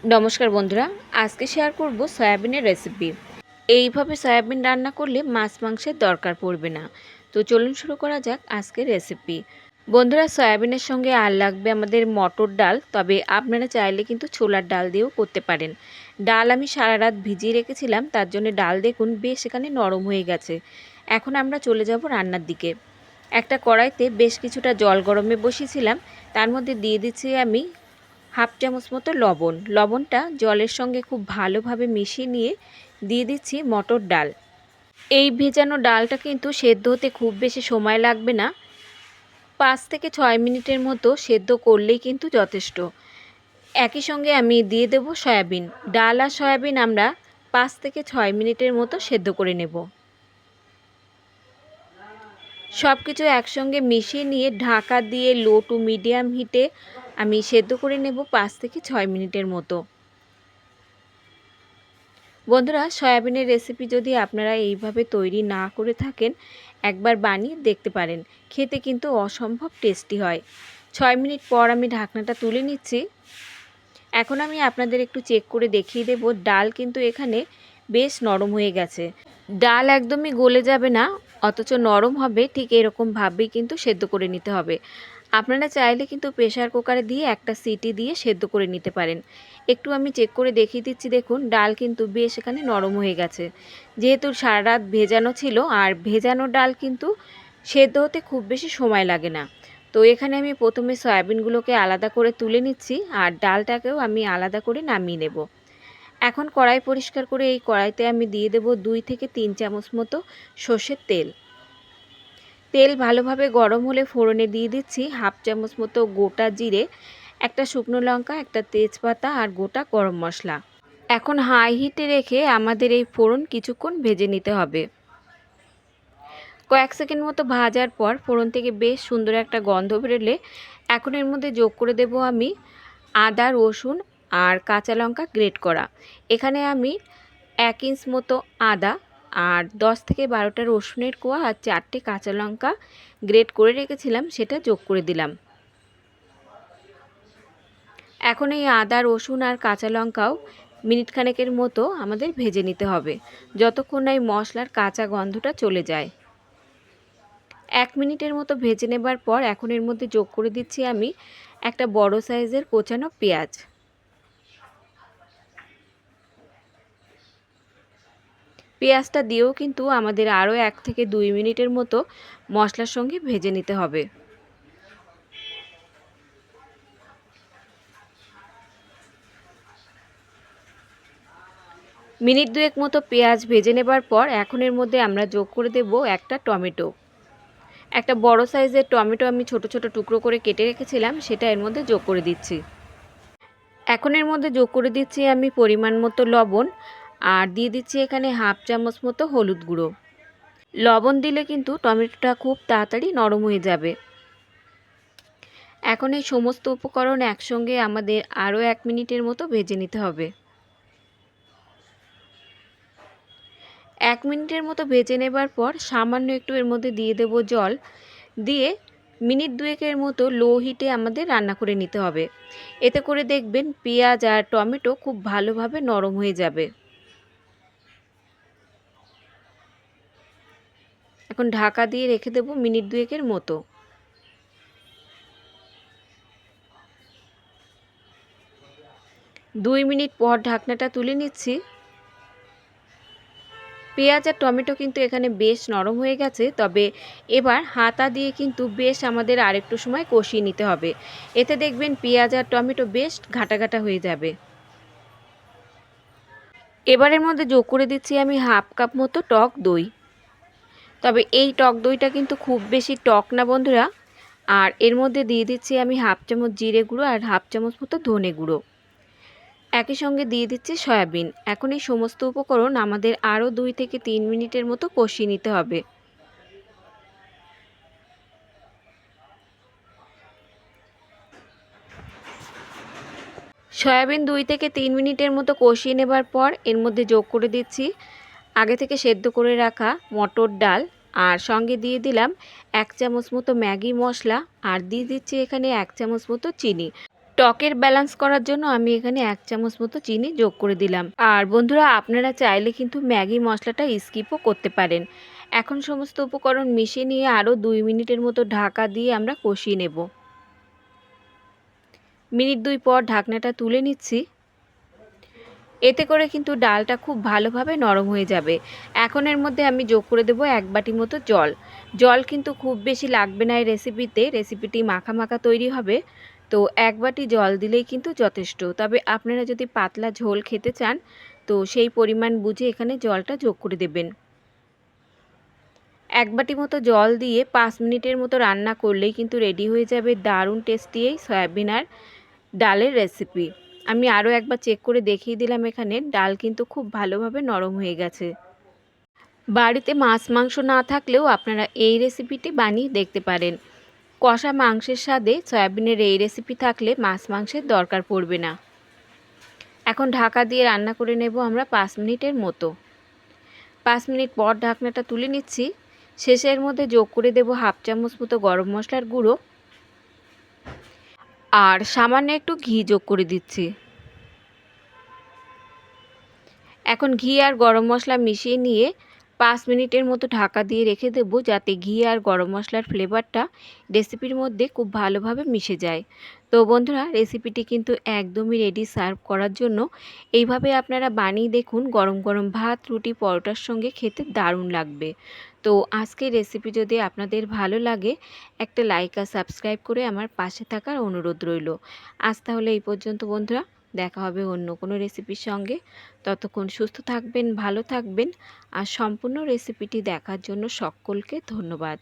নমস্কার বন্ধুরা, আজকে শেয়ার করব সয়াবিনের রেসিপি। এইভাবে সয়াবিন রান্না করলে মাছ মাংসের দরকার পড়বে না। তো চলুন শুরু করা যাক আজকের রেসিপি। বন্ধুরা, সয়াবিনের সঙ্গে আর লাগবে আমাদের মটর ডাল, তবে আপনারা চাইলে কিন্তু ছোলার ডাল দিয়েও করতে পারেন। ডাল আমি সারা রাত ভিজিয়ে রেখেছিলাম, তার জন্য ডাল দেখুন বেশ এখানে নরম হয়ে গেছে। এখন আমরা চলে যাব রান্নার দিকে। একটা কড়াইতে বেশ কিছুটা জল গরমে বসিয়েছিলাম, তার মধ্যে দিয়ে দিচ্ছি আমি হাফ চামচ মতো লবণ। লবণটা জলের সঙ্গে খুব ভালোভাবে মিশিয়ে নিয়ে দিয়ে দিচ্ছি মটর ডাল। এই ভেজানো ডালটা কিন্তু সেদ্ধ হতে খুব বেশি সময় লাগবে না, 5 থেকে 6 মিনিটের মতো সেদ্ধ করলেই কিন্তু যথেষ্ট। একই সঙ্গে আমি দিয়ে দেব সয়াবিন। ডাল আর সয়াবিন আমরা 5 থেকে 6 মিনিটের মতো সেদ্ধ করে নেব। সব কিছু একসঙ্গে মিশিয়ে নিয়ে ঢাকা দিয়ে লো টু মিডিয়াম হিটে আমি সেদ্ধ করে নেব 5 থেকে 6 মিনিটের মতো। বন্ধুরা, সয়াবিনের রেসিপি যদি আপনারা এইভাবে তৈরি না করে থাকেন, একবার বানিয়ে দেখতে পারেন। খেতে কিন্তু অসম্ভব টেস্টি হয়। 6 মিনিট পর আমি ঢাকনাটা তুলে নিচ্ছি। এখন আমি আপনাদের একটু চেক করে দেখিয়ে দেব, ডাল কিন্তু এখানে বেশ নরম হয়ে গেছে। ডাল একদমই গলে যাবে না, অথচ নরম হবে, ঠিক এরকমভাবেই কিন্তু সেদ্ধ করে নিতে হবে। আপনারা চাইলে কিন্তু প্রেসার কুকারে দিয়ে একটা সিটি দিয়ে সেদ্ধ করে নিতে পারেন। একটু আমি চেক করে দেখিয়ে দিচ্ছি, দেখুন ডাল কিন্তু বেশ এখানে নরম হয়ে গেছে। যেহেতু সারা রাত ভেজানো ছিল, আর ভেজানো ডাল কিন্তু সেদ্ধ হতে খুব বেশি সময় লাগে না। তো এখানে আমি প্রথমে সয়াবিনগুলোকে আলাদা করে তুলে নিচ্ছি, আর ডালটাকেও আমি আলাদা করে নামিয়ে নেব। এখন কড়াই পরিষ্কার করে এই কড়াইতে আমি দিয়ে দেব 2 থেকে 3 চামচ মতো সর্ষের তেল। তেল ভালোভাবে গরম হলে ফোড়নে দিয়ে দিচ্ছি হাফ চামচ মতো গোটা জিরে, একটা শুকনো লঙ্কা, একটা তেজপাতা আর গোটা গরম মশলা। এখন হাই হিটে রেখে আমাদের এই ফোড়ন কিছুক্ষণ ভেজে নিতে হবে। কয়েক সেকেন্ড মতো ভাজার পর ফোড়ন থেকে বেশ সুন্দর একটা গন্ধ বেরোলে এখন এর মধ্যে যোগ করে দেব আমি আদা, রসুন আর কাঁচা লঙ্কা গ্রেট করা। এখানে আমি 1 ইঞ্চ মতো আদা আর 10 থেকে 12টা রসুনের কোয়া আর 4টে কাঁচা লঙ্কা গ্রেট করে রেখেছিলাম, সেটা যোগ করে দিলাম। এখন এই আদা, রসুন আর কাঁচা লঙ্কাও মিনিট খানেকের মতো আমাদের ভেজে নিতে হবে, যতক্ষণ না এই মশলার কাঁচা গন্ধটা চলে যায়। 1 মিনিটের মতো ভেজে নেবার পর এখন এর মধ্যে যোগ করে দিচ্ছি আমি একটা বড় সাইজের কোচানো পেঁয়াজ। পেঁয়াজটা দিয়েও কিন্তু আমাদের আরও 1 থেকে 2 মিনিটের মতো মশলার সঙ্গে ভেজে নিতে হবে। মিনিট দুয়েক মতো পেঁয়াজ ভেজে নেবার পর এখন এর মধ্যে আমরা যোগ করে দেব একটা টমেটো। একটা বড় সাইজের টমেটো আমি ছোট ছোট টুকরো করে কেটে রেখেছিলাম, সেটা এর মধ্যে যোগ করে দিচ্ছি। এখন এর মধ্যে যোগ করে দিচ্ছি আমি পরিমাণ মতো লবণ, আর দিয়ে দিচ্ছি এখানে হাফ চামচ মতো হলুদ গুঁড়ো। লবণ দিলে কিন্তু টমেটোটা খুব তাড়াতাড়ি নরম হয়ে যাবে। এখন এই সমস্ত উপকরণ একসঙ্গে আমাদের আরও 1 মিনিটের মতো ভেজে নিতে হবে। 1 মিনিটের মতো ভেজে নেবার পর সামান্য একটু এর মধ্যে দিয়ে দেব জল, দিয়ে মিনিট দুয়েকের মতো লো হিটে আমাদের রান্না করে নিতে হবে। এতে করে দেখবেন পেঁয়াজ আর টমেটো খুব ভালোভাবে নরম হয়ে যাবে। এখন ঢাকা দিয়ে রেখে দেব মিনিট দুয়েকের মতো। 2 মিনিট পর ঢাকনাটা তুলে নিচ্ছি। পেঁয়াজ আর টমেটো কিন্তু এখানে বেশ নরম হয়ে গেছে, তবে এবার হাতা দিয়ে কিন্তু বেশ আমাদের আরেকটু সময় কষিয়ে নিতে হবে। এতে দেখবেন পেঁয়াজ আর টমেটো বেশ ঘাটা ঘাটা হয়ে যাবে। এবারের মধ্যে যোগ করে দিচ্ছি আমি হাফ কাপ মতো টক দই। তবে এই টক দইটা কিন্তু খুব বেশি টক না বন্ধুরা। আর এর মধ্যে দিয়ে দিচ্ছি আমি হাফ চামচ জিরে গুঁড়ো আর হাফ চামচ মতো ধনে গুঁড়ো। একই সঙ্গে দিয়ে দিচ্ছি সয়াবিন। এখন এই সমস্ত উপকরণ আমাদের আরও 2 থেকে 3 মিনিটের মতো কষিয়ে নিতে হবে। সয়াবিন 2 থেকে 3 মিনিটের মতো কষিয়ে নেবার পর এর মধ্যে যোগ করে দিচ্ছি আগে থেকে সেদ্ধ করে রাখা মটর ডাল, আর সঙ্গে দিয়ে দিলাম 1 চামচ মতো ম্যাগি মশলা, আর দিয়ে দিচ্ছি এখানে 1 চামচ মতো চিনি। টকের ব্যালেন্স করার জন্য আমি এখানে 1 চামচ মতো চিনি যোগ করে দিলাম। আর বন্ধুরা, আপনারা চাইলে কিন্তু ম্যাগি মশলাটা স্কিপও করতে পারেন। এখন সমস্ত উপকরণ মিশিয়ে নিয়ে আরও 2 মিনিটের মতো ঢাকা দিয়ে আমরা কষিয়ে নেব। মিনিট 2 পর ঢাকনাটা তুলে নিচ্ছি। এতে করে কিন্তু ডালটা খুব ভালোভাবে নরম হয়ে যাবে। এখন এর মধ্যে আমি যোগ করে দেব 1 বাটি মতো জল। জল কিন্তু খুব বেশি লাগবে না এই রেসিপিতে, রেসিপিটি মাখা মাখা তৈরি হবে। তো 1 বাটি জল দিলেই কিন্তু যথেষ্ট। তবে আপনারা যদি পাতলা ঝোল খেতে চান তো সেই পরিমাণ বুঝে এখানে জলটা যোগ করে দেবেন। 1 বাটি মতো জল দিয়ে 5 মিনিটের মতো রান্না করলেই কিন্তু রেডি হয়ে যাবে দারুণ টেস্টি এই সয়াবিন আর ডালের রেসিপি। আমি আরও একবার চেক করে দেখিয়ে দিলাম, এখানে ডাল কিন্তু খুব ভালোভাবে নরম হয়ে গেছে। বাড়িতে মাছ মাংস না থাকলেও আপনারা এই রেসিপিটি বানিয়ে দেখতে পারেন। কষা মাংসের স্বাদে সয়াবিনের এই রেসিপি থাকলে মাছ মাংসের দরকার পড়বে না। এখন ঢাকা দিয়ে রান্না করে নেব আমরা 5 মিনিটের মতো। 5 মিনিট পর ঢাকনাটা তুলে নিচ্ছি। শেষের মধ্যে যোগ করে দেব 1/2 চামচ মতো গরম মশলার গুঁড়ো আর সামান্য একটু ঘি যোগ করে দিচ্ছি। এখন ঘি আর গরম মশলা মিশিয়ে নিয়ে 5 মিনিটের মতো ঢাকা দিয়ে রেখে দেব, যাতে ঘি আর গরম মশলার ফ্লেভারটা রেসিপির মধ্যে খুব ভালোভাবে মিশে যায়। তো বন্ধুরা, রেসিপিটি কিন্তু একদমই রেডি সার্ভ করার জন্য। এইভাবে আপনারা বানিয়ে দেখুন, গরম গরম ভাত, রুটি, পরোটার সঙ্গে খেতে দারুণ লাগবে। তো আজকের রেসিপি যদি আপনাদের ভালো লাগে, একটা লাইক আর সাবস্ক্রাইব করে আমার পাশে থাকার অনুরোধ রইল। আজ তাহলে এই পর্যন্ত বন্ধুরা, দেখা হবে অন্য কোনো রেসিপির সঙ্গে। ততক্ষণ সুস্থ থাকবেন, ভালো থাকবেন আর সম্পূর্ণ রেসিপিটি দেখার জন্য সকলকে ধন্যবাদ।